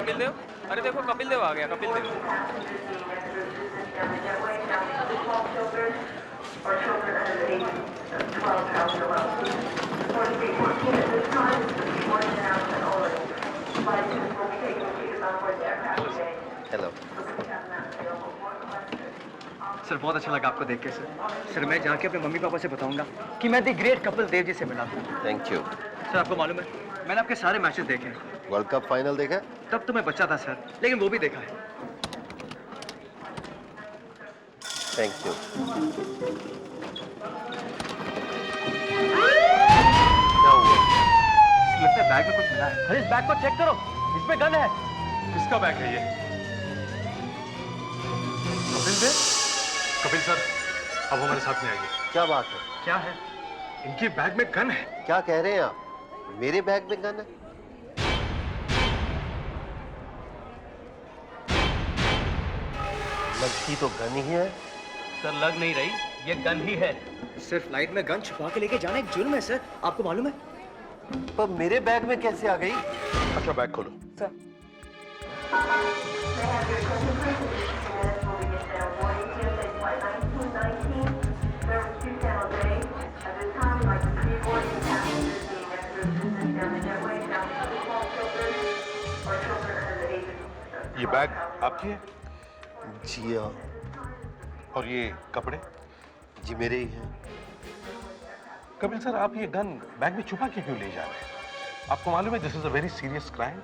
कपिल देव, अरे देखो कपिल देव आ गया, कपिल देव। हेलो। सर बहुत अच्छा लगा आपको देख के सर मैं जाके अपने मम्मी पापा से बताऊंगा कि मैं द ग्रेट कपिल देव जी से मिला था। Thank you. सर आपको मालूम है मैंने आपके सारे मैचेस देखे हैं। वर्ल्ड कप फाइनल देखा? तब तो मैं बच्चा था सर, लेकिन वो भी देखा है। Thank you. क्या हुआ? लगता है बैग में कुछ मिला है। अरे इस बैग को चेक करो, इसमें गन है। किसका बैग है ये? कपिल देव? कपिल सर, अब हमारे साथ में आइए। क्या बात है? क्या है? इनके बैग में गन है। क्या कह रहे हैं आप? मेरे बैग में गन है? लगती तो गन ही है। सर लग नहीं रही, ये गन ही है। सर फ्लाइट में गन छुपा के लेके जाना एक जुर्म है सर, आपको मालूम है? पर मेरे बैग में कैसे आ गई? अच्छा बैग खोलो। सर ये बैग आपकी है? जी हाँ। और ये कपड़े? जी मेरे ही हैं। कपिल सर, आप ये गन बैग में छुपा के क्यों ले जा रहे हैं? आपको मालूम है this is a very serious crime.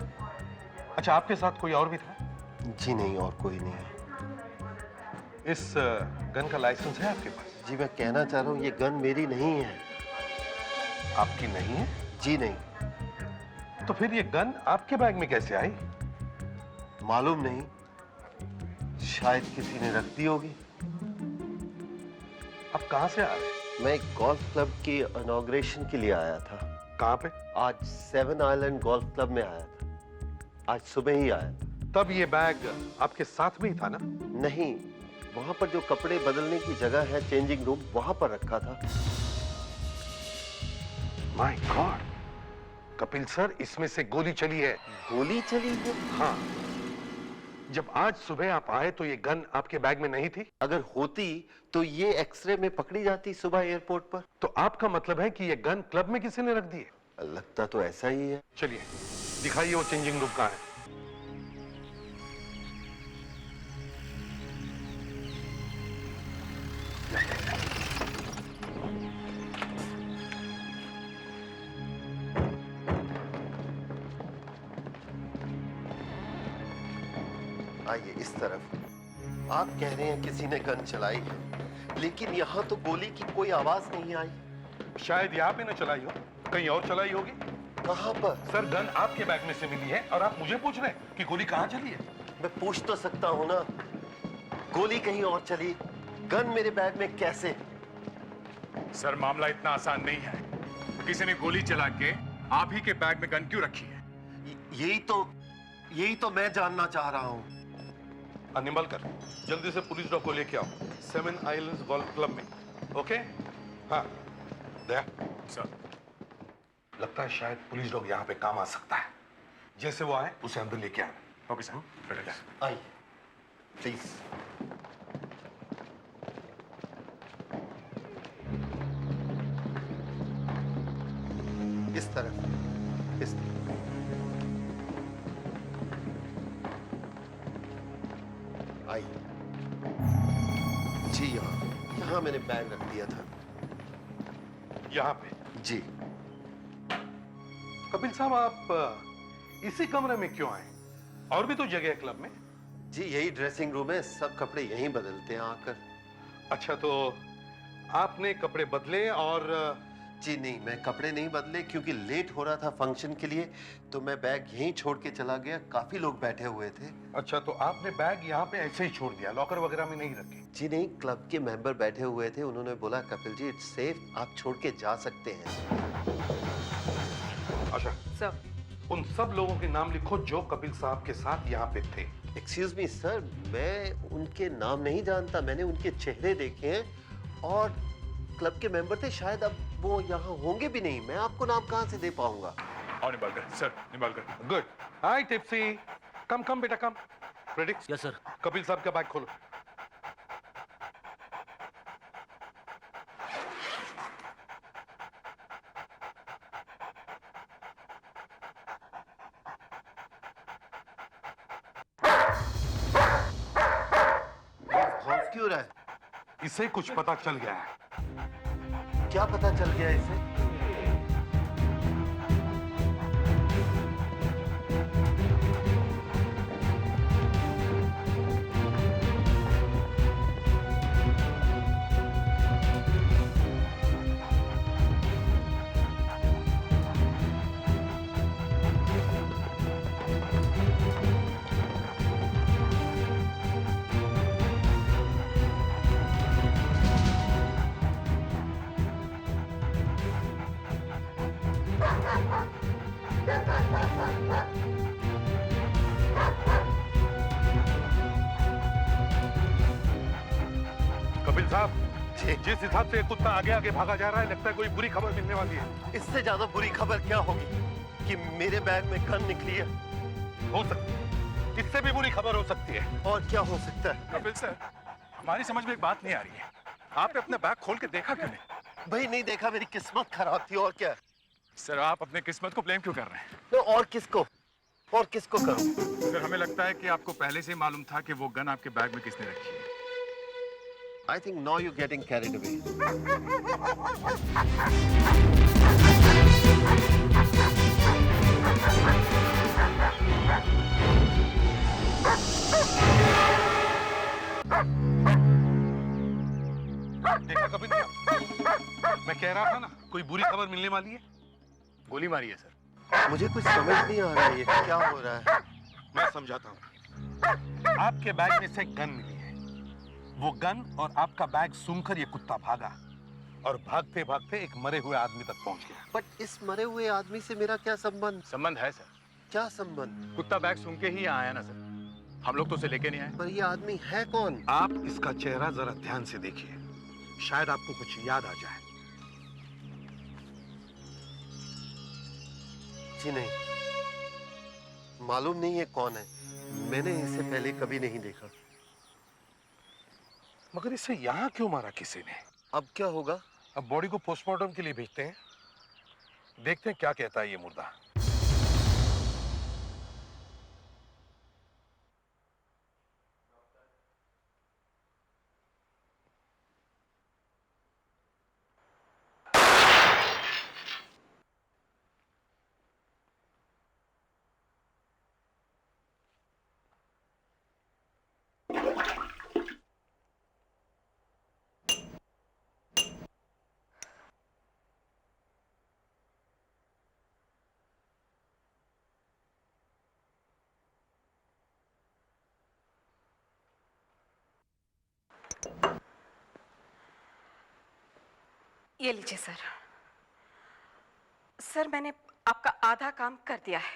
अच्छा, आपके साथ कोई और भी था? जी नहीं, और कोई नहीं है। इस गन का लाइसेंस है आपके पास? जी मैं कहना चाह रहा हूँ ये गन मेरी नहीं है। आपकी नहीं है? जी नहीं। तो फिर ये गन आपके बैग में कैसे आई? मालूम नहीं, शायद किसी ने रख दी होगी। आप कहां से आ रहे हैं? मैं एक गोल्फ क्लब की इनॉग्रेशन के लिए आया था। कहां पे? आज सेवन आइलैंड गोल्फ क्लब में आया था। आज सुबह ही आया था। तब ये बैग आपके साथ में ही था ना? नहीं, वहां पर जो कपड़े बदलने की जगह है, चेंजिंग रूम, वहां पर रखा था। My God! कपिल सर, इसमें से गोली चली है। गोली चली है? हाँ। जब आज सुबह आप आए तो ये गन आपके बैग में नहीं थी? अगर होती तो ये एक्सरे में पकड़ी जाती सुबह एयरपोर्ट पर। तो आपका मतलब है कि ये गन क्लब में किसी ने रख दी है? लगता तो ऐसा ही है। चलिए दिखाइए वो चेंजिंग रूम कहाँ है। आइए इस तरफ। आप कह रहे हैं किसी ने गन चलाई है, लेकिन यहाँ तो गोली की कोई आवाज नहीं आई। शायद यहाँ पे न चलाई हो, कहीं और चलाई होगी। कहाँ पर? सर, गन आपके बैग में से मिली है और आप मुझे पूछ रहे हैं कि गोली कहाँ चली है? मैं पूछ तो सकता हूँ ना, गोली कहीं और चली, गन मेरे बैग में कैसे? सर, मामला इतना आसान नहीं है। किसी ने गोली चला के आप ही के बैग में गन क्यों रखी है? यही तो मैं जानना चाह रहा हूँ। निंबलकर, जल्दी से पुलिस डॉग को लेके आओ, सेवन आइलैंड्स गोल्फ क्लब में। ओके? हाँ दया सर। लगता है शायद पुलिस डॉग यहाँ पे काम आ सकता है। जैसे वो आए उसे अंदर लेके आना। Okay sir. आइए प्लीज। इस तरफ, इस तरफ। आइए। जी यहाँ मैंने बैग रख दिया था। यहाँ पे? जी। कपिल साहब, आप इसी कमरे में क्यों आए? और भी तो जगह है क्लब में। जी यही ड्रेसिंग रूम है, सब कपड़े यहीं बदलते हैं आकर। अच्छा, तो आपने कपड़े बदले और जी नहीं, मैं कपड़े नहीं बदले क्योंकि लेट हो रहा था फंक्शन के लिए, तो मैं बैग यहीं छोड़ के चला गया। काफी लोग बैठे हुए थे। अच्छा, तो आपने बैग यहाँ पे ऐसे ही छोड़ दिया, लॉकर वगैरह में नहीं रखे? जी नहीं, क्लब के मेंबर बैठे हुए थे, उन्होंने बोला कपिल जी इट्स सेफ, आप छोड़ के जा सकते हैं। अच्छा सर, उन सब लोगों के नाम लिखो जो कपिल साहब के साथ यहाँ पे थे। एक्सक्यूज मी सर, मैं उनके नाम नहीं जानता, मैंने उनके चेहरे देखे हैं और क्लब के मेंबर थे। शायद अब वो यहाँ होंगे भी नहीं, मैं आपको नाम कहाँ से दे पाऊंगा? और Nimbalkar sir, Nimbalkar. Good. Hi टिप्सी, कम कम बेटा कम। प्रेडिक्स। Yes sir. कपिल साहब का बैग खोलो। भौंक क्यों रहा है? इसे कुछ पता चल गया है। क्या पता चल गया इसे? कपिल साहब, जिस हिसाब से ये कुत्ता आगे आगे भागा जा रहा है, लगता है कोई बुरी खबर मिलने वाली है। इससे ज्यादा बुरी खबर क्या होगी कि मेरे बैग में गन निकली है। हो सकती है, इससे भी बुरी खबर हो सकती है। और क्या हो सकता है? कपिल सर, हमारी समझ में एक बात नहीं आ रही है। आपने अपना बैग खोल के देखा क्यों नहीं? भाई नहीं देखा, मेरी किस्मत खराब थी और क्या। सर, आप अपने किस्मत को ब्लेम क्यों कर रहे हैं? तो और किसको करूं? सर, हमें लगता है कि आपको पहले से ही मालूम था कि वो गन आपके बैग में किसने रखी है। I think now you're getting carried away. देखा कपिल साहब, मैं कह रहा था ना, कोई बुरी खबर मिलने वाली है। गोली मारी है सर। मुझे कुछ समझ नहीं आ रहा है, ये क्या हो रहा है? मैं समझाता हूँ। आपके बैग में से गन मिली है। वो गन और आपका बैग सूंघकर ये कुत्ता भागा और भागते भागते एक मरे हुए आदमी तक पहुंच गया। बट इस मरे हुए आदमी से मेरा क्या संबंध? संबंध है सर। क्या संबंध? कुत्ता बैग सूंघ के ही यहाँ आया ना सर। हम लोग तो उसे लेके नहीं आए। पर ये आदमी है कौन? आप इसका चेहरा जरा ध्यान से देखिए, शायद आपको कुछ याद आ जाए। जी नहीं, मालूम नहीं है कौन है। मैंने इसे पहले कभी नहीं देखा। मगर इसे यहाँ क्यों मारा किसी ने? अब क्या होगा? अब बॉडी को पोस्टमार्टम के लिए भेजते हैं, देखते हैं क्या कहता है ये मुर्दा। ये लीजिए सर। सर, मैंने आपका आधा काम कर दिया है।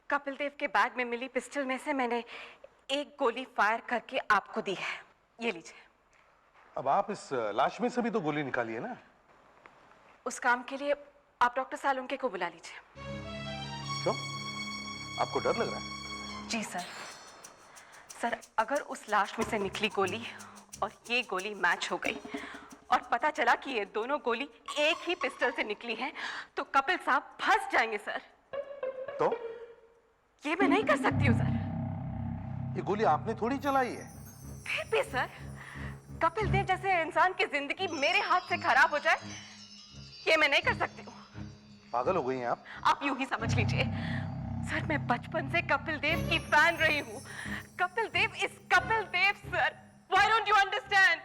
कपिल देव के बैग में मिली पिस्टल में से मैंने एक गोली फायर करके आपको दी है। ये लीजिए। अब आप इस लाश में से भी तो गोली निकाली है ना? उस काम के लिए आप डॉक्टर सालुंके को बुला लीजिए। क्यों? आपको डर लग रहा है? जी सर। सर, अगर उस लाश में से निकली गोली और ये गोली मैच हो गई और पता चला कि ये दोनों गोली एक ही पिस्टल से निकली है, तो कपिल साहब फंस जाएंगे सर। तो ये मैं नहीं कर सकती हूँ सर। ये गोली आपने थोड़ी चलाई है। फिर भी सर, कपिल देव जैसे इंसान की जिंदगी मेरे हाथ से खराब हो जाए, ये मैं नहीं कर सकती हूँ। पागल हो गई हैं आप? आप यूं ही समझ लीजिए सर, मैं बचपन से कपिल देव की फैन रही हूँ। Kapil Dev is Kapil Dev sir. Why don't you understand?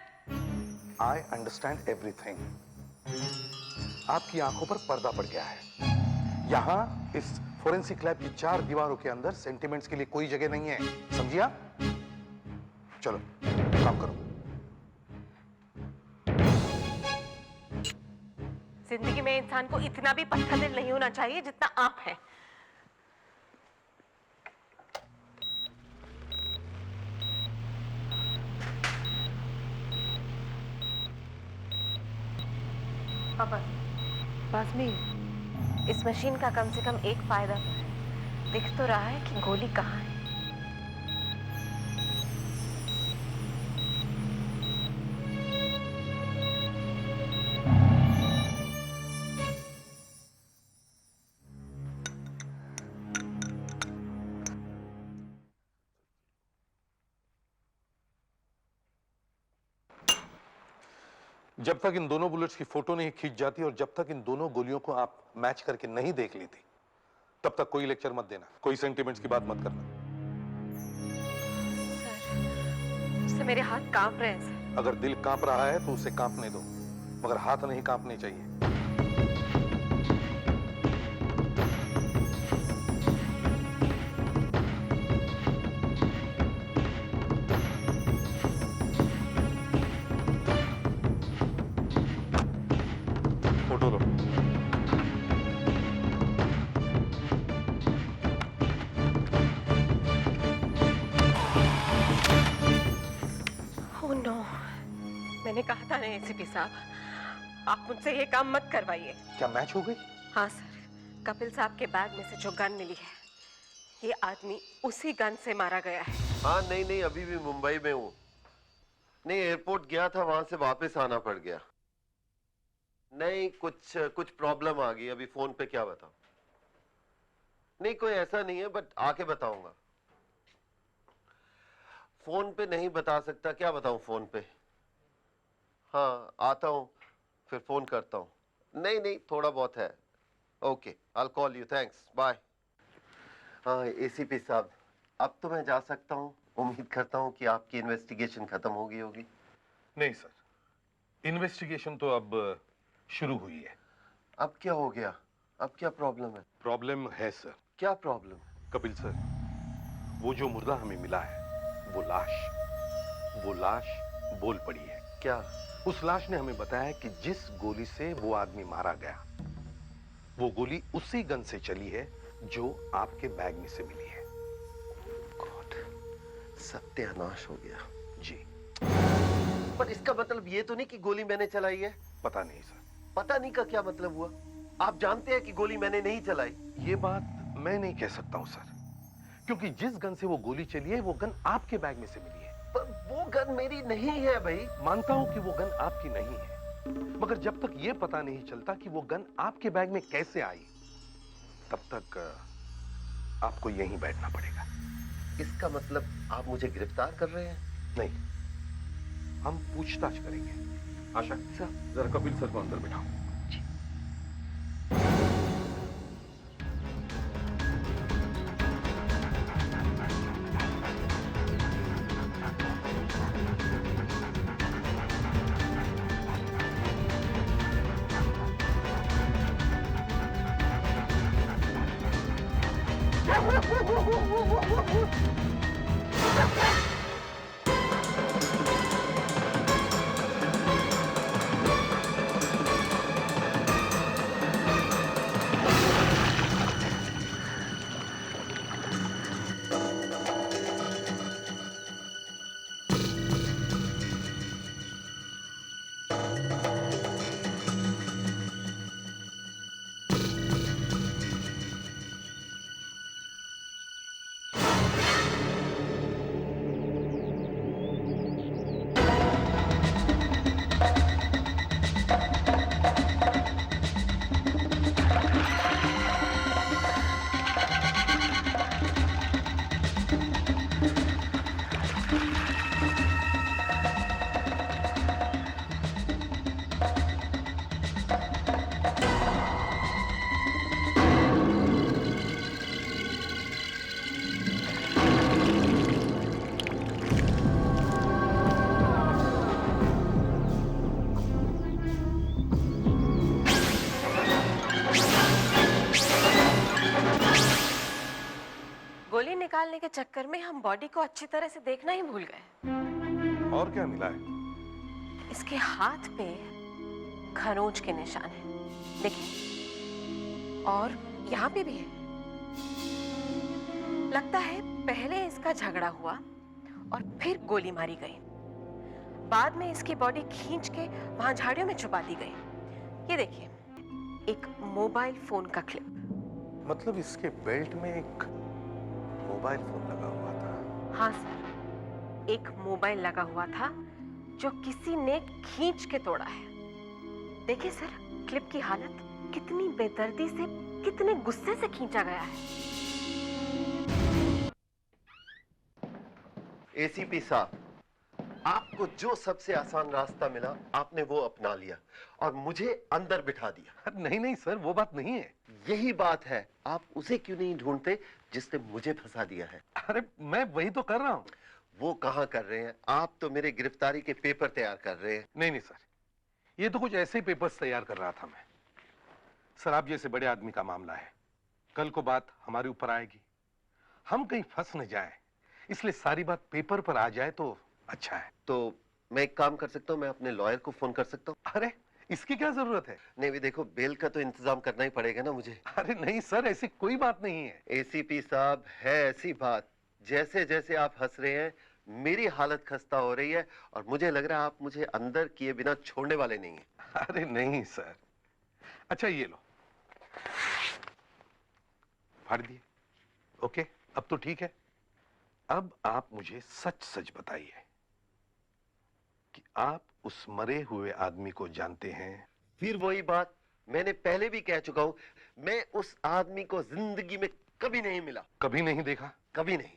I understand everything. आपकी आंखों पर पर्दा पड़ गया है। यहाँ इस फोरेंसिक लैब की 4 दीवारों के अंदर सेंटिमेंट्स के लिए कोई जगह नहीं है, समझिए आप? चलो काम करो। जिंदगी में इंसान को इतना भी पत्थर दिल नहीं होना चाहिए जितना आप हैं। पापा, बस में इस मशीन का कम से कम एक फायदा तो है। दिख तो रहा है कि गोली कहाँ है। जब तक इन दोनों बुलेट्स की फोटो नहीं खींच जाती और जब तक इन दोनों गोलियों को आप मैच करके नहीं देख लेती, तब तक कोई लेक्चर मत देना, कोई सेंटिमेंट्स की बात मत करना। सर, उससे मेरे हाथ कांप रहे हैं सर। अगर दिल कांप रहा है तो उसे कांपने दो, मगर हाथ नहीं कांपने चाहिए। फोटो लो। ओह नो, मैंने कहा था ना एसीपी साहब, आप मुझसे ये काम मत करवाइए। क्या मैच हो गई? हाँ सर, कपिल साहब के बैग में से जो गन मिली है, ये आदमी उसी गन से मारा गया है। हाँ नहीं, अभी भी मुंबई में हूँ। नहीं, एयरपोर्ट गया था, वहां से वापस आना पड़ गया। नहीं, कुछ प्रॉब्लम आ गई, अभी फोन पे क्या बताऊं। नहीं, कोई ऐसा नहीं है, बट आके बताऊंगा। फोन पे नहीं बता सकता, क्या बताऊं फोन पे। हाँ, आता हूं, फिर फोन करता हूं। नहीं, थोड़ा बहुत है। Okay, I call you, thanks, bye. हाँ एसीपी साहब, अब तो मैं जा सकता हूँ। उम्मीद करता हूँ कि आपकी इन्वेस्टिगेशन खत्म हो गई होगी। नहीं सर, इन्वेस्टिगेशन तो अब शुरू हुई है। अब क्या हो गया? अब क्या प्रॉब्लम है? प्रॉब्लम है सर। क्या प्रॉब्लम? कपिल सर, वो जो मुर्दा हमें मिला है, वो लाश बोल पड़ी है। क्या? उस लाश ने हमें बताया कि जिस गोली से वो आदमी मारा गया, वो गोली उसी गन से चली है जो आपके बैग में से मिली है। गॉड, सत्यानाश हो गया। जी। पर इसका मतलब ये तो नहीं कि गोली मैंने चलाई है? पता नहीं सर। पता नहीं का क्या मतलब हुआ? आप जानते हैं कि गोली मैंने नहीं चलाई। ये बात मैं नहीं कह सकता हूं सर, क्योंकि जिस गन से वो गोली चली है, वो गन आपके बैग में से मिली है। पर वो गन मेरी नहीं है भाई। मानता हूं कि वो गन आपकी नहीं है, मगर जब तक ये पता नहीं चलता कि वो गन आपके बैग में कैसे आई, तब तक आपको यहीं बैठना पड़ेगा। इसका मतलब आप मुझे गिरफ्तार कर रहे हैं? नहीं, हम पूछताछ करेंगे। आशा, जरा कपिल सर को अंदर बिठाओ। गोली निकालने के चक्कर में हम बॉडी को अच्छी तरह से देखना ही भूल गए। और क्या मिला है? इसके हाथ पे खरोंच के निशान हैं, देखिए, और यहाँ पे भी है। लगता है पहले इसका झगड़ा हुआ और फिर गोली मारी गई। बाद में इसकी बॉडी खींच के वहां झाड़ियों में छुपा दी गई। ये देखिए, एक मोबाइल फोन का क्लिप। मतलब इसके बेल्ट में एक मोबाइल फोन लगा हुआ था। हाँ सर, एक मोबाइल लगा हुआ था जो किसी ने खींच के तोड़ा है। देखिए सर, क्लिप की हालत कितनी बेदर्दी से, कितने गुस्से से खींचा गया है। एसीपी साहब, आपको जो सबसे आसान रास्ता मिला आपने वो अपना लिया और मुझे अंदर बिठा दिया। नहीं नहीं सर, वो बात नहीं है। यही बात है, आप उसे क्यों नहीं ढूंढते जिसने मुझे फंसा दिया है? अरे मैं वही तो कर रहा हूँ। वो कहाँ कर रहे हैं? आप तो मेरे गिरफ्तारी के पेपर तैयार कर रहे हैं। नहीं नहीं सर, ये तो कुछ ऐसे ही पेपर्स तैयार कर रहा था मैं। सर, आप जैसे बड़े आदमी का मामला है, कल को बात हमारे ऊपर आएगी, हम कहीं फंस न जाए, इसलिए सारी बात पेपर पर आ जाए तो अच्छा है। तो मैं एक काम कर सकता हूँ, मैं अपने लॉयर को फोन कर सकता हूँ? अरे इसकी क्या जरूरत है? नहीं भी देखो, बेल का तो इंतजाम करना ही पड़ेगा ना मुझे। अरे नहीं सर, ऐसी कोई बात नहीं है। एसीपी साहब, है ऐसी बात। जैसे जैसे आप हंस रहे हैं मेरी हालत खस्ता हो रही है और मुझे लग रहा है आप मुझे अंदर किए बिना छोड़ने वाले नहीं हैं। अरे नहीं सर। अच्छा ये लो, फाड़ दिए। ओके, अब तो ठीक है। अब आप मुझे सच सच बताइए कि आप उस मरे हुए आदमी को जानते हैं? फिर वही बात, मैंने पहले भी कह चुका हूं, मैं उस आदमी को जिंदगी में कभी नहीं मिला। कभी नहीं देखा? कभी नहीं।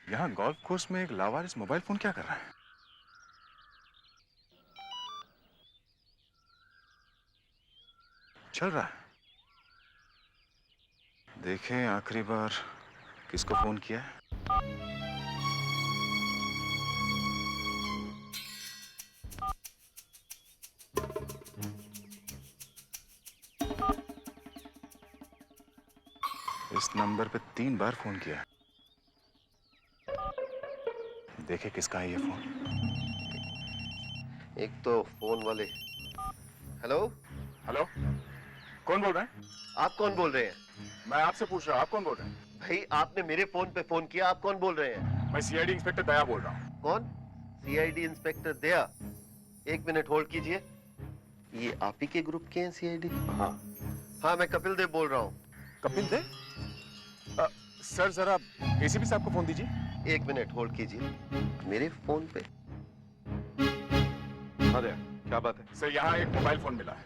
यहाँ गोल्फ कोर्स में एक लावारिस मोबाइल फोन क्या कर रहा है? चल रहा है। देखें आखिरी बार किसको फोन किया है। इस नंबर पे 3 बार फोन किया है। देखे किसका है ये फोन। एक तो फोन वाले। हेलो, हेलो, कौन बोल रहे हैं? आप कौन बोल रहे हैं? मैं आपसे पूछ रहा हूँ, आप कौन बोल रहे हैं? भाई आपने मेरे फोन पे फोन किया, आप कौन बोल रहे हैं? मैं सीआईडी इंस्पेक्टर दया बोल रहा हूँ। कौन? सीआईडी इंस्पेक्टर दया? एक मिनट होल्ड कीजिए। ये आप ही के ग्रुप के हैं सीआईडी? हाँ। हाँ, मैं कपिल देव बोल रहा हूँ। कपिल देव? सर जरा एसीपी साहब को फोन दीजिए। एक मिनट होल्ड कीजिए। मेरे फोन पे? अरे क्या बात है? सर यहाँ एक मोबाइल फोन मिला है,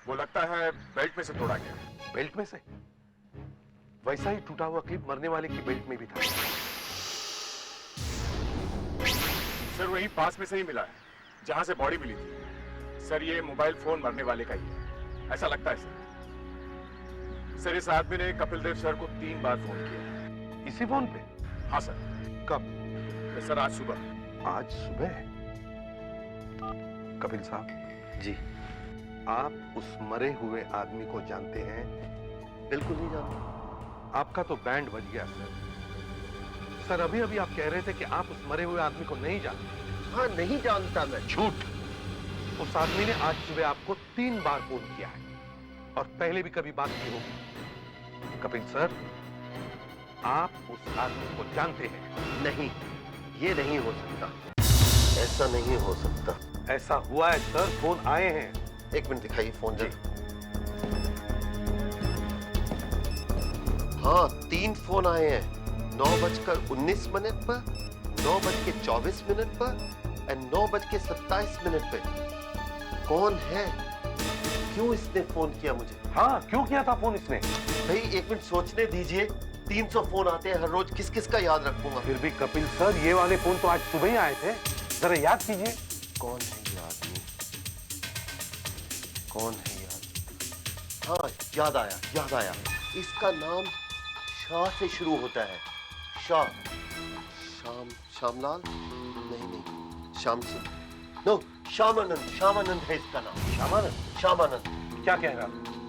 वो लगता है बेल्ट में से तोड़ा गया। बेल्ट में से? वैसा ही टूटा हुआ क्लिप मरने वाले की बेल्ट में भी था। सर वहीं पास में से ही मिला है जहां से बॉडी मिली थी। सर ये मोबाइल फोन मरने वाले का ही है, ऐसा लगता है सर। सर इस आदमी ने कपिल देव सर को 3 बार फोन किया। इसी फोन पे? हाँ सर। कब? सर आज सुबह। आज सुबह? कपिल साहब जी। आप उस मरे हुए आदमी को जानते हैं? बिल्कुल नहीं जानता। आपका तो बैंड बज गया सर। सर अभी अभी आप कह रहे थे कि आप उस मरे हुए आदमी को नहीं जानते। हाँ, नहीं जानता मैं। झूठ। उस आदमी ने आज सुबह आपको 3 बार फोन किया है और पहले भी कभी बात की होगी। कपिल सर, आप उस आदमी को जानते हैं? नहीं, ये नहीं हो सकता। ऐसा नहीं हो सकता। ऐसा हुआ है सर, फोन आए हैं। एक मिनट दिखाइए फोन जी। हाँ, 3 फोन आए हैं। 9:19 पर, 9:24 पर और 9:27 पे। कौन है? क्यों इसने फोन किया मुझे? हाँ, क्यों किया था फोन इसने? भाई एक मिनट सोचने दीजिए। 300 फोन आते हैं हर रोज, किस किस का याद रखूंगा? फिर भी कपिल सर, ये वाले फोन तो आज सुबह ही आए थे, जरा याद कीजिए। कौन है ये आदमी? कौन है ये आदमी? हाँ, याद आया, याद आया। इसका नाम शाह से शुरू होता है। शाह। श्यामलाल? नहीं, श्याम सिंह। नो, श्यामानंद। श्यामानंद है इसका नाम। श्यामानंद? श्यामानंद। क्या कह रहा?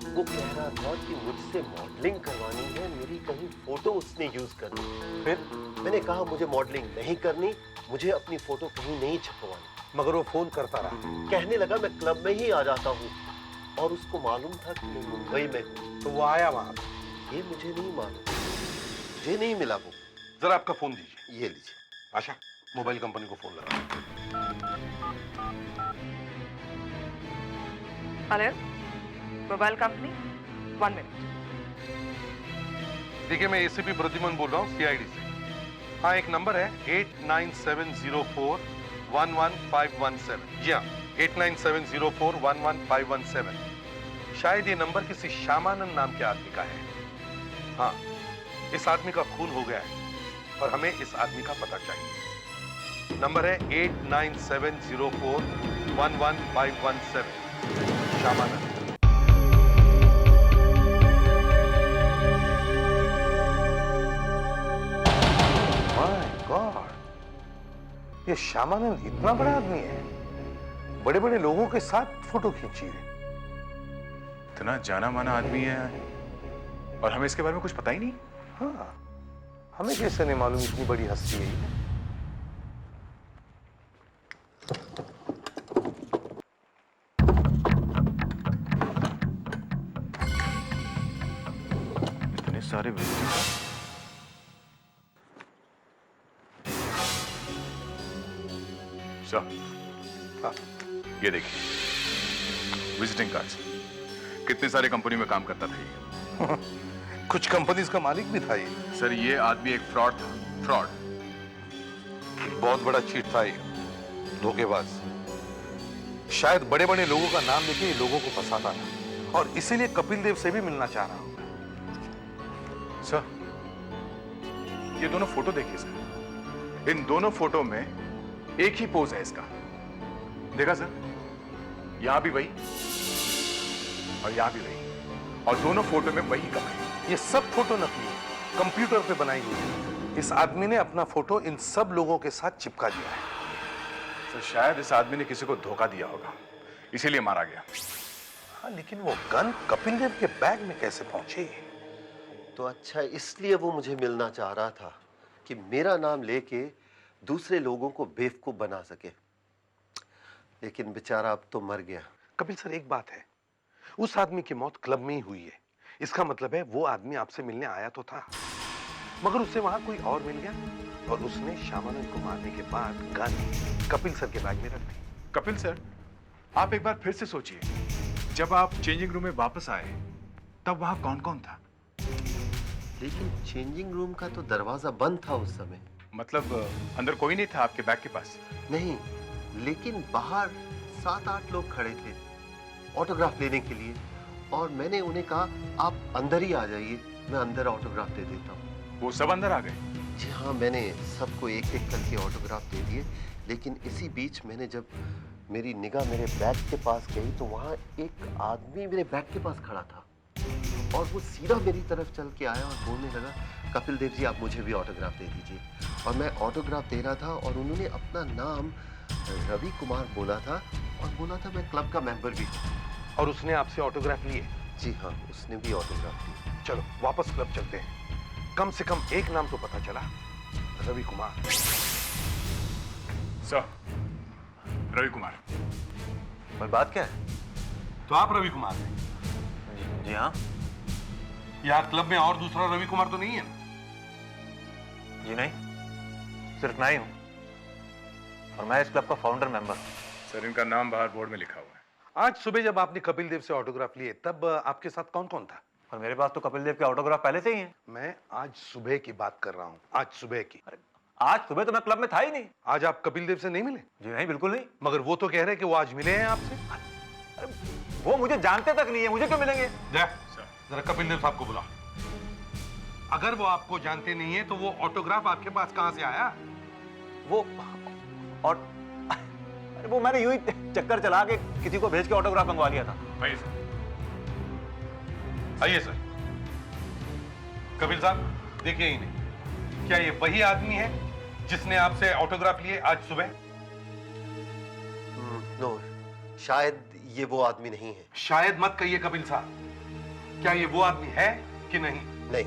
वो कह रहा था कि मुझसे मॉडलिंग करवानी है, मेरी कहीं फोटो उसने यूज करनी। फिर मैंने कहा मुझे मॉडलिंग नहीं करनी, मुझे अपनी फोटो कहीं नहीं छपवानी। मगर वो फोन करता रहा। कहने लगा मैं क्लब में ही आ जाता हूँ और उसको मालूम था कि मैं मुंबई में हूँ। तो वो आया वहां? ये मुझे नहीं मालूम, मुझे नहीं मिला वो। जरा आपका फोन दीजिए। ये लीजिए। आशा, मोबाइल कंपनी को फोन लगा। Hello, mobile company? 1 मिनट। देखिए, मैं एसीपी प्रद्युमन बोल रहा हूँ, सीआईडी से। हाँ, एक नंबर है 8970411517। जी हाँ, 8970411517। शायद ये नंबर किसी श्यामानंद नाम के आदमी का है। हाँ, इस आदमी का खून हो गया है और हमें इस आदमी का पता चाहिए। नंबर है 8970411517। श्यामानंद। माय गॉड, ये श्यामानंद इतना बड़ा आदमी है, बड़े बड़े लोगों के साथ फोटो खींची है। इतना जाना माना आदमी है और हमें इसके बारे में कुछ पता ही नहीं। हाँ, हमें कैसे नहीं मालूम इतनी बड़ी हस्ती है ये? इतने सारे विजिटिंग। सर, हाँ, ये देखिए विजिटिंग कार्ड्स। कितनी सारी कंपनी में काम करता था ये। कुछ कंपनीज का मालिक भी था ये। सर, ये आदमी एक फ्रॉड था। फ्रॉड। एक बहुत बड़ा चीट था ये, धोखेबाज। शायद बड़े बड़े लोगों का नाम लेके लोगों को फंसाता था और इसीलिए कपिल देव से भी मिलना चाह रहा हूं। सर, ये दोनों फोटो देखिए सर। इन दोनों फोटो में एक ही पोज है इसका। देखा सर, यहां भी वही और यहां भी वही, और दोनों फोटो में वही कपड़े। ये सब फोटो नकली है, कंप्यूटर पे बनाई हुई है। इस आदमी ने अपना फोटो इन सब लोगों के साथ चिपका दिया है। सर, शायद इस आदमी ने किसी को धोखा दिया होगा, इसीलिए मारा गया। हाँ, लेकिन वो गन कपिल देव के बैग में कैसे पहुंची? तो अच्छा, इसलिए वो मुझे मिलना चाह रहा था कि मेरा नाम लेके दूसरे लोगों को बेवकूफ बना सके। लेकिन बेचारा अब तो मर गया। कपिल सर, एक बात है, उस आदमी की मौत क्लब में ही हुई है। इसका मतलब है वो आदमी आपसे मिलने आया तो था, मगर उसे वहां कोई और मिल गया और उसने श्यामानंद को मारने के बाद गन कपिल सर के बैग में रख दी। कपिल सर, आप एक बार फिर से सोचिए, जब आप चेंजिंग रूम में वापस आए तब वहां कौन कौन था? लेकिन चेंजिंग रूम का तो दरवाजा बंद था उस समय। मतलब अंदर कोई नहीं था आपके बैग के पास? नहीं, लेकिन बाहर 7-8 लोग खड़े थे ऑटोग्राफ लेने के लिए, और मैंने उन्हें कहा आप अंदर ही आ जाइए, मैं अंदर ऑटोग्राफ दे देता हूँ। वो सब अंदर आ गए? जी हाँ, मैंने सबको एक एक करके ऑटोग्राफ दे दिए। लेकिन इसी बीच मैंने जब मेरी निगाह मेरे बैग के पास गई तो वहाँ एक आदमी मेरे बैग के पास खड़ा था और वो सीधा मेरी तरफ चल के आया और बोलने लगा, कपिल देव जी आप मुझे भी ऑटोग्राफ दे दीजिए। और मैं ऑटोग्राफ दे रहा था और उन्होंने अपना नाम रवि कुमार बोला था और बोला था मैं क्लब का मेंबर भी हूँ। और उसने आपसे ऑटोग्राफ लिए? जी हाँ, उसने भी ऑटोग्राफ लिए। चलो वापस क्लब चलते हैं, कम से कम एक नाम तो पता चला, रवि कुमार। सर, रवि कुमार। पर बात क्या है? तो आप रवि कुमार हैं? जी हाँ। यहाँ क्लब में और दूसरा रवि कुमार तो नहीं है? जी नहीं, सिर्फ मैं ही हूँ और मैं इस क्लब का फाउंडर मेंबर। सर, इनका नाम बाहर बोर्ड में लिखा हुआ है। आज सुबह जब आपने कपिल देव से ऑटोग्राफ लिए तब आपके साथ कौन कौन था? और मेरे पास तो कपिल देव के ऑटोग्राफ पहले से ही हैं। मैं आज सुबह की बात कर रहा हूँ, आज सुबह की। अरे आज सुबह तो मैं क्लब में था ही नहीं। आज आप कपिल देव से नहीं मिले? जी नहीं, बिल्कुल नहीं। मगर वो तो कह रहे हैं कि वो आज मिले हैं आपसे। अरे वो मुझे जानते तक नहीं है, मुझे क्यों मिलेंगे? जरा कपिल देव साहब को बुलाओ। अगर वो आपको जानते नहीं है तो वो ऑटोग्राफ आपके पास कहां से आया? वो और अरे वो मैंने यूं ही चक्कर चला के किसी को भेज के ऑटोग्राफ मंगवा लिया था। आइए सर। आइए सर। कपिल साहब देखिए इन्हें, क्या ये वही आदमी है जिसने आपसे ऑटोग्राफ लिए आज सुबह? नो, शायद ये वो आदमी नहीं है। शायद मत कहिए कपिल साहब, क्या ये वो आदमी है कि नहीं? नहीं,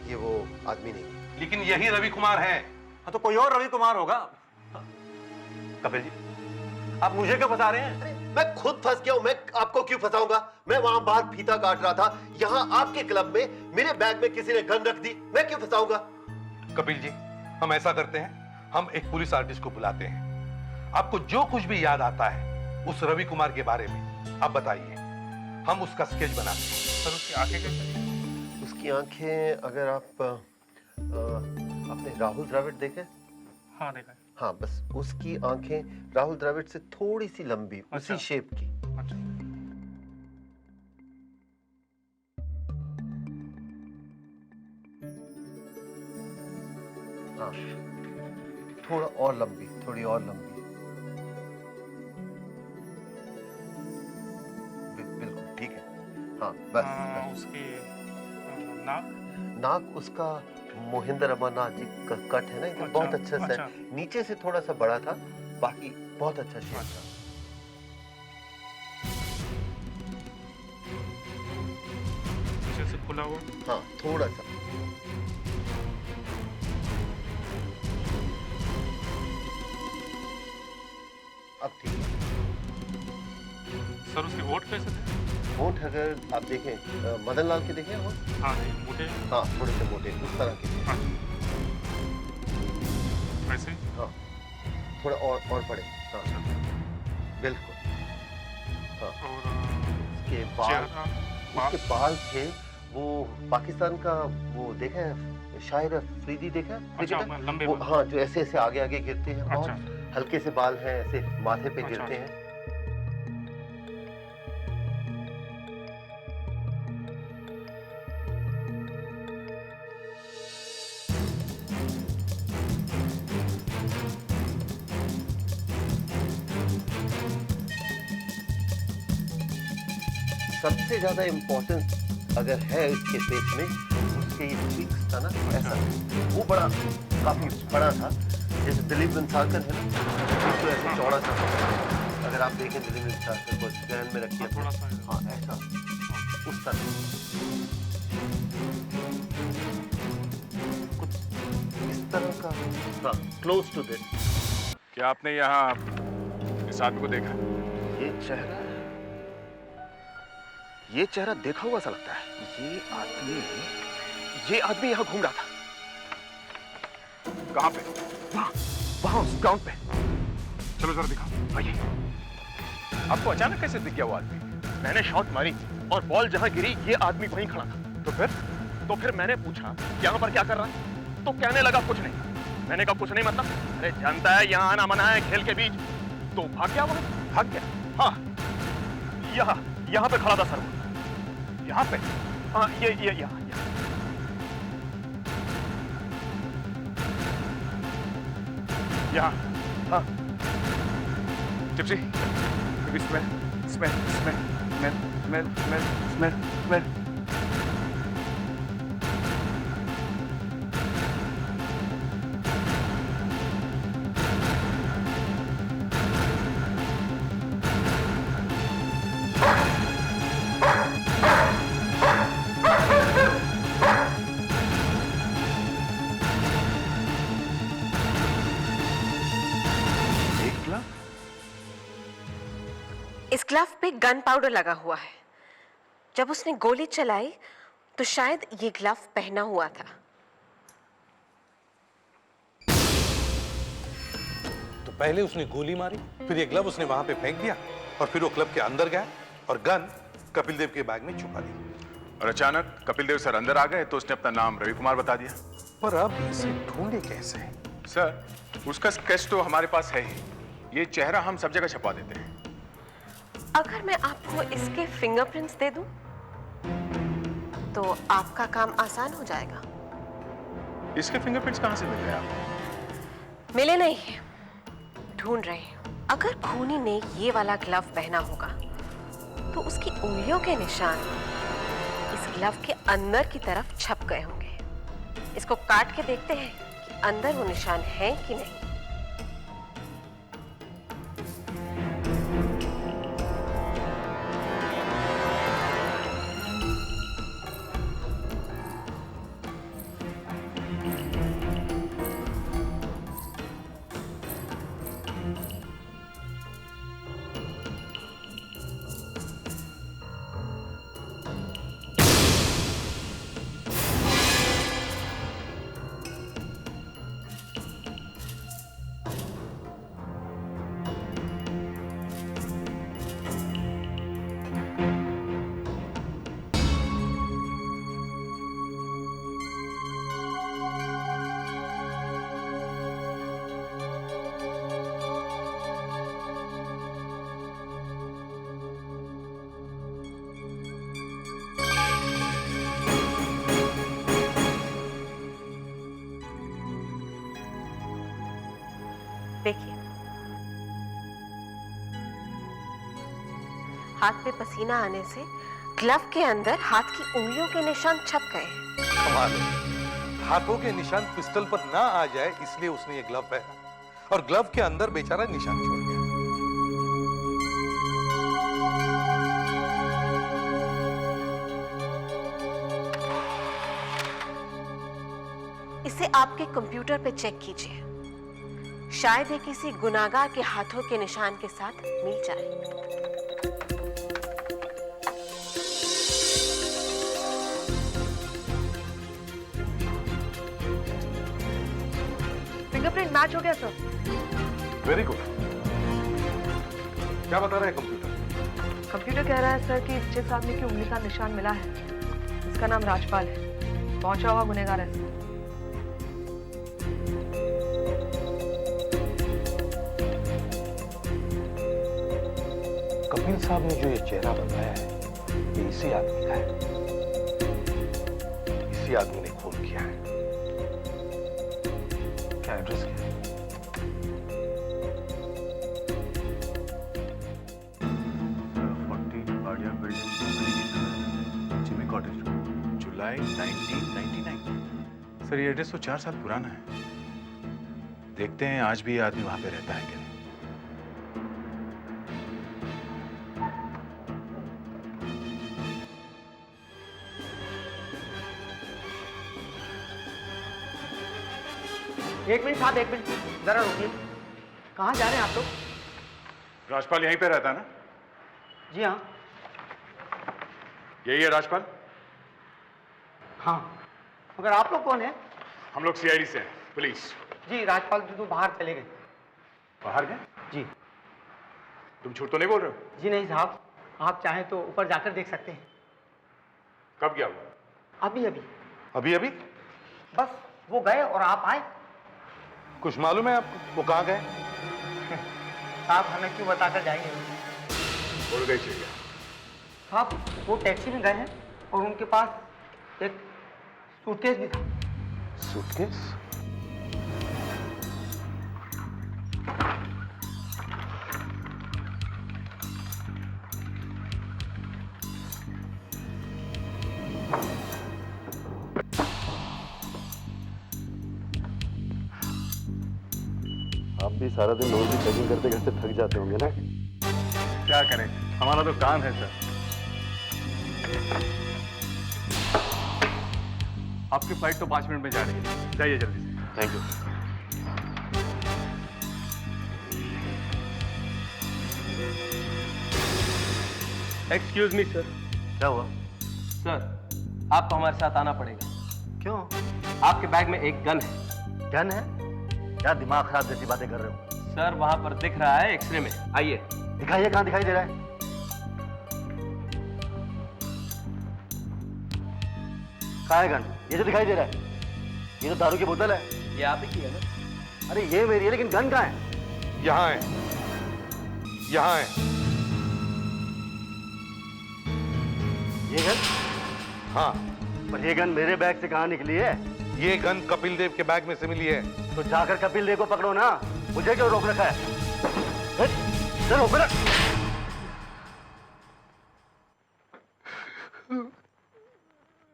ये वो आदमी नहीं है। लेकिन यही रवि कुमार है। हाँ तो कोई और रवि कुमार होगा। कपिल जी, आप मुझे क्यों फंसा रहे हैं? अरे मैं खुद फंस गया हूं, मैं आपको क्यों फंसाऊंगा? मैं वहां बाहर फीता काट रहा था, यहाँ आपके क्लब में मेरे बैग में किसी ने गन रख दी, मैं क्यों फंसाऊंगा? कपिल जी, हम ऐसा करते हैं, हम एक पुलिस आर्टिस्ट को बुलाते हैं। आपको जो कुछ भी याद आता है उस रवि कुमार के बारे में आप बताइए, हम उसका स्केच बनाते हैं। सर उसकी आंखें कैसे? उसकी आंखें अगर आप आपने राहुल द्रविड़ देखे? हाँ देखा है। हाँ, बस उसकी आंखें राहुल द्रविड़ से थोड़ी सी लंबी, अच्छा। उसी शेप की। अच्छा। हाँ, थोड़ा और लंबी, थोड़ी और लंबी। बिल्कुल ठीक है। हाँ बस, बस। उसकी नाक? नाक उसका मोहिंद्र अमरनाथ जी का कट है ना, इधर बहुत अच्छा सा है। नीचे से थोड़ा सा बड़ा था, बाकी बहुत अच्छा शेप था। पीछे से खुला हुआ? हाँ, थोड़ा सा। अब ठीक है। सर उसके होंठ कैसे थे? होंठ अगर आप देखें, मदन लाल के देखें होंठ? हाँ जी, मोटे? हाँ, थोड़े से मोटे, उस तरह के। हाँ। वैसे? हाँ, थोड़ा और बड़े। हाँ, बिल्कुल। हाँ। और उसके उसके बाल थे वो पाकिस्तान का, वो देखा है शाहिर अफरीदी, देखा है? अच्छा, देखा? लंबे वो बाल। हाँ, जो ऐसे ऐसे आगे आगे गिरते हैं, अच्छा। बहुत हल्के से बाल हैं, ऐसे माथे पे अच्छा। गिरते हैं। सबसे ज्यादा इम्पोर्टेंस अगर है इसके फेस में, उसके ये चीक्स था ना, ऐसा वो बड़ा, काफी बड़ा था। जैसे दिलीप बंसालकर है ना, तो ऐसे चौड़ा सा। अगर आप देखें दिलीप बंसालकर को ध्यान में रखिए, थोड़ा सा। हाँ ऐसा, उस तरह कुछ इस तरह का, हाँ, क्लोज टू दिस। क्या आपने यहाँ इस आदमी को देखा? ये चेहरा देखा हुआ सा लगता है। ये आदमी यहाँ घूम रहा था। कहाँ पे? वहां उस ग्राउंड पे। चलो जरा दिखा। आइए। आपको अचानक कैसे दिख गया वो आदमी? मैंने शॉट मारी और बॉल जहां गिरी ये आदमी वहीं खड़ा था। तो फिर मैंने पूछा यहाँ पर क्या कर रहा है? तो कहने लगा कुछ नहीं। मैंने कहा कुछ नहीं मतलब? अरे जानता है यहाँ आना मना है खेल के बीच। तो भाग गया वहां, भाग गया। हाँ, यहाँ पे खड़ा था सर। यहाँ पे? हाँ, ये यहाँ। यहाँ, हाँ। Tipsy, smell. इस ग्लव पे गन पाउडर लगा हुआ है। जब उसने गोली चलाई तो शायद ये ग्लव पहना हुआ था। तो पहले उसने गोली मारी, फिर ये ग्लव उसने वहां पे फेंक दिया और फिर वो क्लब के अंदर गया और गन कपिल देव के बैग में छुपा दी। और अचानक कपिल देव सर अंदर आ गए तो उसने अपना नाम रवि कुमार बता दिया। पर अब इसे ढूंढे कैसे? सर, उसका स्केच तो हमारे पास है ही। ये चेहरा हम सब जगह छपा देते हैं। अगर मैं आपको इसके फिंगरप्रिंट्स दे दूं, तो आपका काम आसान हो जाएगा। इसके फिंगरप्रिंट्स कहाँ से मिल गए आपको? मिले नहीं, ढूंढ रहे हैं। अगर खूनी ने ये वाला ग्लव पहना होगा तो उसकी उंगलियों के निशान इस ग्लव के अंदर की तरफ छप गए होंगे। इसको काट के देखते हैं कि अंदर वो निशान है कि नहीं। हाथ पे पसीना आने से ग्लव के अंदर हाथ की उंगलियों के निशान छप गए हैं। कमाल है। हाथों के निशान पिस्टल पर ना आ जाए इसलिए उसने ये ग्लव पहना और ग्लव के अंदर बेचारा निशान छोड़ गया। इसे आपके कंप्यूटर पे चेक कीजिए, शायद ये किसी गुनाहगार के हाथों के निशान के साथ मिल जाए। फिंगरप्रिंट मैच हो गया सर। Very good. क्या बता रहा है कंप्यूटर? कंप्यूटर कह रहा है सर कि जिस आदमी की उंगली का निशान मिला है उसका नाम राजपाल है, पहुंचा हुआ गुनहगार है। कपिल साहब ने जो ये चेहरा बनाया है ये इसी आदमी का है। इसी आदमी ने खून किया है। क्या एड्रेस क्या है? जुलाई 1999। सर ये एड्रेस तो 4 साल पुराना है। देखते हैं आज भी ये आदमी वहां पे रहता है कि नहीं। एक मिनट साहब, एक मिनट जरा रुकिए। कहाँ जा रहे हैं आप लोग? राजपाल यहीं पे रहता है ना? जी हाँ। यही है राजपाल? हाँ, मगर आप लोग कौन हैं? हम लोग सीआईडी से हैं, पुलिस। जी राजपाल जी तो बाहर चले गए। बाहर गए? जी। तुम झूठ तो नहीं बोल रहे हो? जी नहीं साहब, आप चाहें तो ऊपर जाकर देख सकते हैं। कब गया वो? अभी अभी। अभी अभी? बस वो गए और आप आए। कुछ मालूम है आपको वो कहाँ गए? साहब हमें क्यों बताकर जाएंगे? उड़ गई चिड़िया। साहब वो टैक्सी में गए हैं और उनके पास एक सूटकेस भी था। सूटकेस? आप भी सारा दिन लोगों की चेकिंग करते करते थक जाते होंगे ना? क्या करें, हमारा तो काम है सर। आपकी फ्लाइट तो 5 मिनट में जा रही है, जाइए जल्दी से। Thank you. Excuse me sir. क्या हुआ? सर आपको हमारे साथ आना पड़ेगा। क्यों? आपके बैग में एक गन है। गन है? क्या दिमाग खराब जैसी बातें कर रहे हो? सर वहां पर दिख रहा है एक्सरे में, आइए। दिखाइए, कहाँ दिखाई दे रहा है? कहाँ है गन? ये जो दिखाई दे रहा है ये तो दारू की बोतल है। ये आप ही की है ना? अरे ये मेरी है, लेकिन गन कहाँ है? यहाँ है, यहाँ है। ये गन? हाँ, पर ये गन मेरे बैग से कहाँ निकली है? ये गन कपिल देव के बैग में से मिली है। तो जाकर कपिल देव को पकड़ो ना, मुझे क्यों रोक रखा है? चलो रोको ना।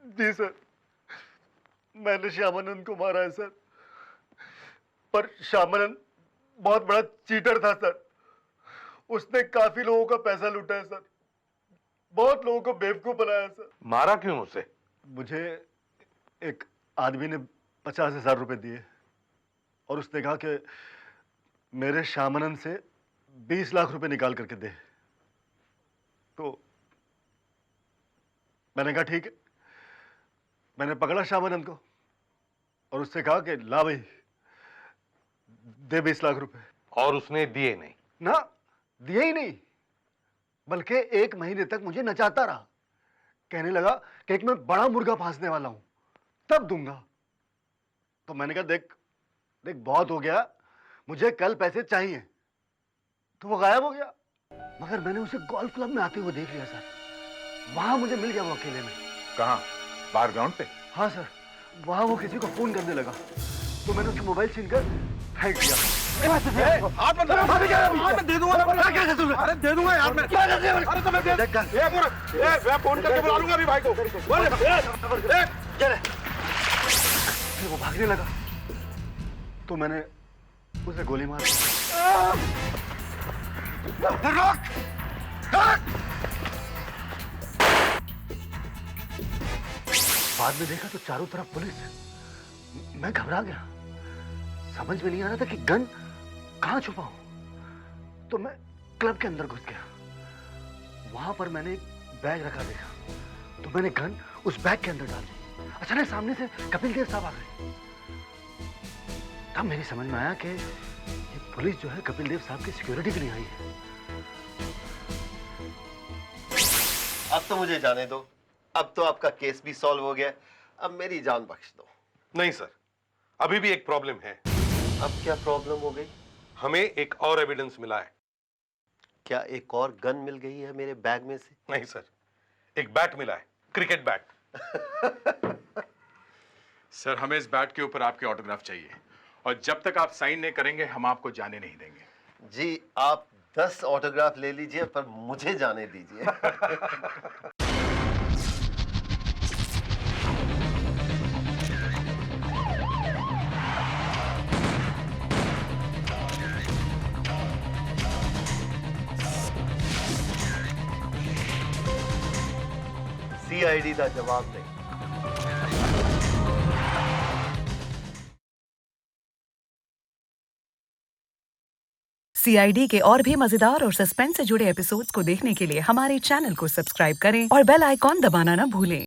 जी सर, मैंने श्यामानंद को मारा है सर, पर श्यामानंद बहुत बड़ा चीटर था सर। उसने काफी लोगों का पैसा लूटा है सर, बहुत लोगों को बेवकूफ बनाया सर। मारा क्यों उसे? मुझे एक आदमी ने 50,000 रुपए दिए और उसने कहा कि मेरे श्यामानंद से 20 लाख रुपए निकाल करके दे। तो मैंने कहा ठीक है। मैंने पकड़ा श्यामानंद को और उससे कहा कि ला भाई दे 20 लाख रुपए। और उसने दिए नहीं? ना, दिए ही नहीं, बल्कि 1 महीने तक मुझे नचाता रहा। कहने लगा कि एक मैं बड़ा मुर्गा फांसने वाला हूं, तब दूंगा। तो मैंने कहा देख देख बहुत हो गया, मुझे कल पैसे चाहिए। तो वो गायब हो गया। मगर मैंने उसे गोल्फ क्लब में आते हुए देख लिया सर, वहां मुझे मिल गया वो अकेले में। कहाँ? बाहर ग्राउंड पे? हाँ सर, वहां वो किसी को फोन करने लगा, तो मैंने उसका मोबाइल छीनकर फेंक दिया। हाथ मत दे दूंगा। अरे दे दूंगा यार मैं। अरे तो मैं दे मैं फोन करके बुला लूंगा अभी भाई को। फिर वो भागने लगा तो मैंने उसे गोली मार दी। बाद में देखा तो चारों तरफ पुलिस। मैं घबरा गया, समझ में नहीं आ रहा था कि गन कहां छुपाऊं। तो मैं क्लब के अंदर घुस गया। वहां पर मैंने एक बैग रखा देखा तो मैंने गन उस बैग के अंदर डाल दी। अचानक सामने से कपिल देव साहब आ गए। तब मेरी समझ में आया कि ये पुलिस जो है कपिल देव साहब की सिक्योरिटी के लिए आई है। अब तो मुझे जाने दो, अब तो आपका केस भी सॉल्व हो गया, अब मेरी जान बख्श दो। नहीं सर, अभी भी एक प्रॉब्लम है। अब क्या प्रॉब्लम हो गई? हमें एक और एविडेंस मिला है। क्या एक और गन मिल गई है मेरे बैग में से? नहीं सर, एक बैट मिला है, क्रिकेट बैट। सर हमें इस बैट के ऊपर आपके ऑटोग्राफ चाहिए और जब तक आप साइन नहीं करेंगे हम आपको जाने नहीं देंगे। जी आप 10 ऑटोग्राफ ले लीजिए पर मुझे जाने दीजिए। सीआईडी का जवाब नहीं। सीआईडी के और भी मजेदार और सस्पेंस से जुड़े एपिसोड्स को देखने के लिए हमारे चैनल को सब्सक्राइब करें और बेल आइकॉन दबाना ना भूलें।